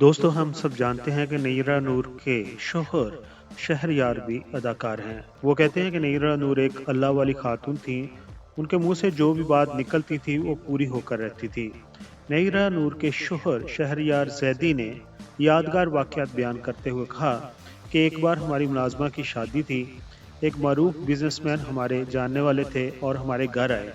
दोस्तों हम सब जानते हैं कि नयरा नूर के शोहर शहरयार भी अदाकार हैं। वो कहते हैं कि नयरा नूर एक अल्लाह वाली खातून थी। उनके मुंह से जो भी बात निकलती थी वो पूरी होकर रहती थी। नयरा नूर के शोहर शहरयार जैदी ने यादगार वाकयात बयान करते हुए कहा कि एक बार हमारी मुलाजमा की शादी थी। एक मरूफ बिजनेसमैन हमारे जानने वाले थे और हमारे घर आए।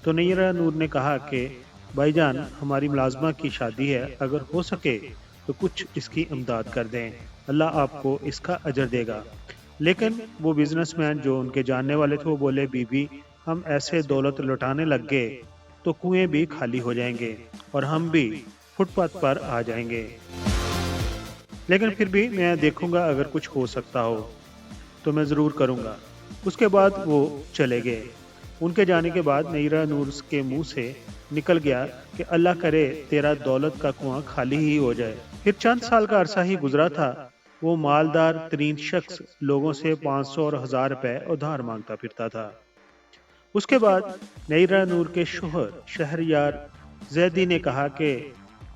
तो नयरा नूर ने कहा कि भाईजान हमारी मुलाजमा की शादी है, अगर हो सके तो कुछ इसकी इमदाद कर दें, अल्लाह आपको इसका अजर देगा। लेकिन वो बिजनेसमैन जो उनके जानने वाले थे वो बोले, बीबी हम ऐसे दौलत लुटाने लग गए तो कुएं भी खाली हो जाएंगे और हम भी फुटपाथ पर आ जाएंगे। लेकिन फिर भी मैं देखूंगा, अगर कुछ हो सकता हो तो मैं ज़रूर करूंगा। उसके बाद वो चले गए। उनके जाने के बाद नयरा नूर के मुंह से निकल गया कि अल्लाह करे तेरा दौलत का कुआं खाली ही हो जाए। फिर चंद साल का अरसा ही गुजरा था। वो मालदार तरीन शख्स लोगों से 500 और 1000 रुपए उधार मांगता फिरता था। उसके बाद नयरा नूर के शोहर शहरयार जैदी ने कहा कि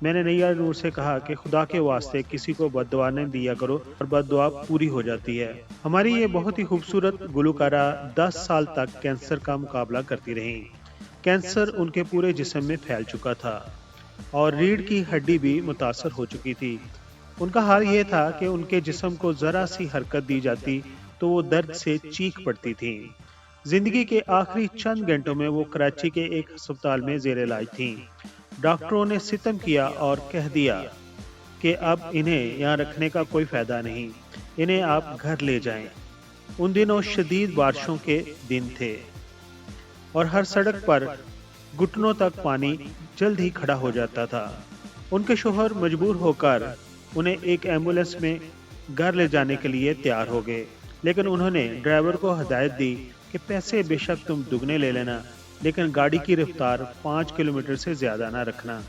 मैंने नयरा नूर से कहा कि खुदा के वास्ते किसी को बददुआ नहीं दिया करो और बददुआ पूरी हो जाती है। हमारी ये बहुत ही खूबसूरत गुलकारा 10 साल तक कैंसर का मुकाबला करती रही। कैंसर उनके पूरे जिस्म में फैल चुका था और रीढ़ की हड्डी भी मुतासर हो चुकी थी। उनका हाल ये था कि उनके जिस्म को जरा सी हरकत दी जाती तो वो दर्द से चीख पड़ती थी। जिंदगी के आखिरी चंद घंटों में वो कराची के एक अस्पताल में जेर इलाज थी। डॉक्टरों ने सितम किया और कह दिया कि अब इन्हें यहाँ रखने का कोई फायदा नहीं, इन्हें आप घर ले जाएं। उन दिनों शदीद बारिशों के दिन थे और हर सड़क पर घुटनों तक पानी जल्द ही खड़ा हो जाता था। उनके शोहर मजबूर होकर उन्हें एक एम्बुलेंस में घर ले जाने के लिए तैयार हो गए, लेकिन उन्होंने ड्राइवर को हदायत दी कि पैसे बेशक तुम दुगने ले लेना, लेकिन गाड़ी की रफ्तार 5 किलोमीटर से ज्यादा ना रखना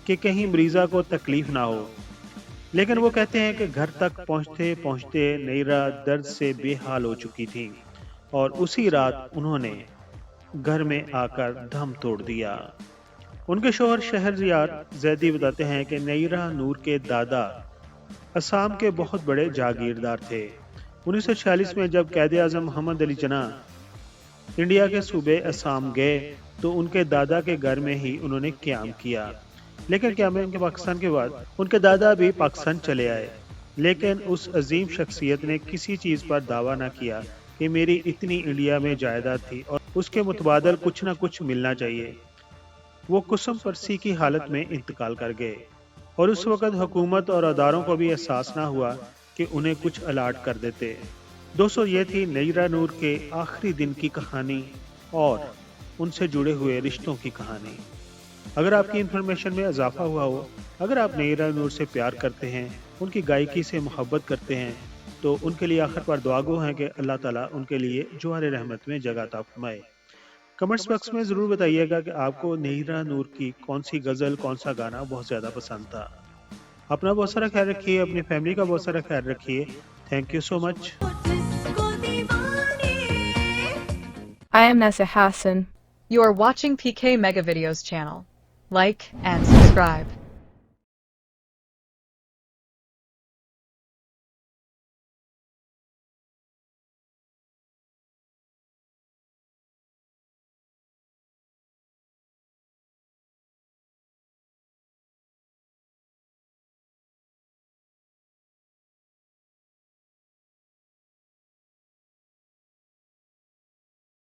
कि कहीं मरीजा को तकलीफ ना हो। लेकिन वो कहते हैं कि घर तक पहुंचते पहुंचते नयरा दर्द से बेहाल हो चुकी थी और उसी रात उन्होंने घर में आकर दम तोड़ दिया। उनके शोहर शहरयार जैदी बताते हैं कि नयरा नूर के दादा असम के बहुत बड़े जागीरदार थे। 1946 में जब कैद आजम मोहम्मद अली जिन्नाह इंडिया के सूबे असम गए तो उनके दादा के घर में ही उन्होंने क़याम किया। लेकिन क्या में उनके पाकिस्तान के बाद उनके दादा भी पाकिस्तान चले आए, लेकिन उस अजीम शख्सियत ने किसी चीज़ पर दावा ना किया कि मेरी इतनी इंडिया में जायदाद थी और उसके मुतबादल कुछ ना कुछ मिलना चाहिए। वो कुसम परसी की हालत में इंतकाल कर गए और उस वक़्त हुकूमत और अदारों को भी एहसास ना हुआ कि उन्हें कुछ अलाट कर देते। दोस्तों, ये थी नयरा नूर के आखिरी दिन की कहानी और उनसे जुड़े हुए रिश्तों की कहानी। अगर आपकी इन्फॉर्मेशन में इजाफा हुआ हो, अगर आप नयरा नूर से प्यार करते हैं, उनकी गायकी से मोहब्बत करते हैं, तो उनके लिए आखिर पर दुआगो हैं कि अल्लाह ताला उनके लिए जवार रहमत में जगह अता फरमाए। कमेंट्स बॉक्स में ज़रूर बताइएगा कि आपको नयरा नूर की कौन सी गज़ल, कौन सा गाना बहुत ज़्यादा पसंद था। अपना बहुत सारा ख्याल रखिए, अपनी फैमिली का बहुत सारा ख्याल रखिए। Thank you so much. I am Nasa Hassan. You are watching PK Mega Videos channel. Like and subscribe.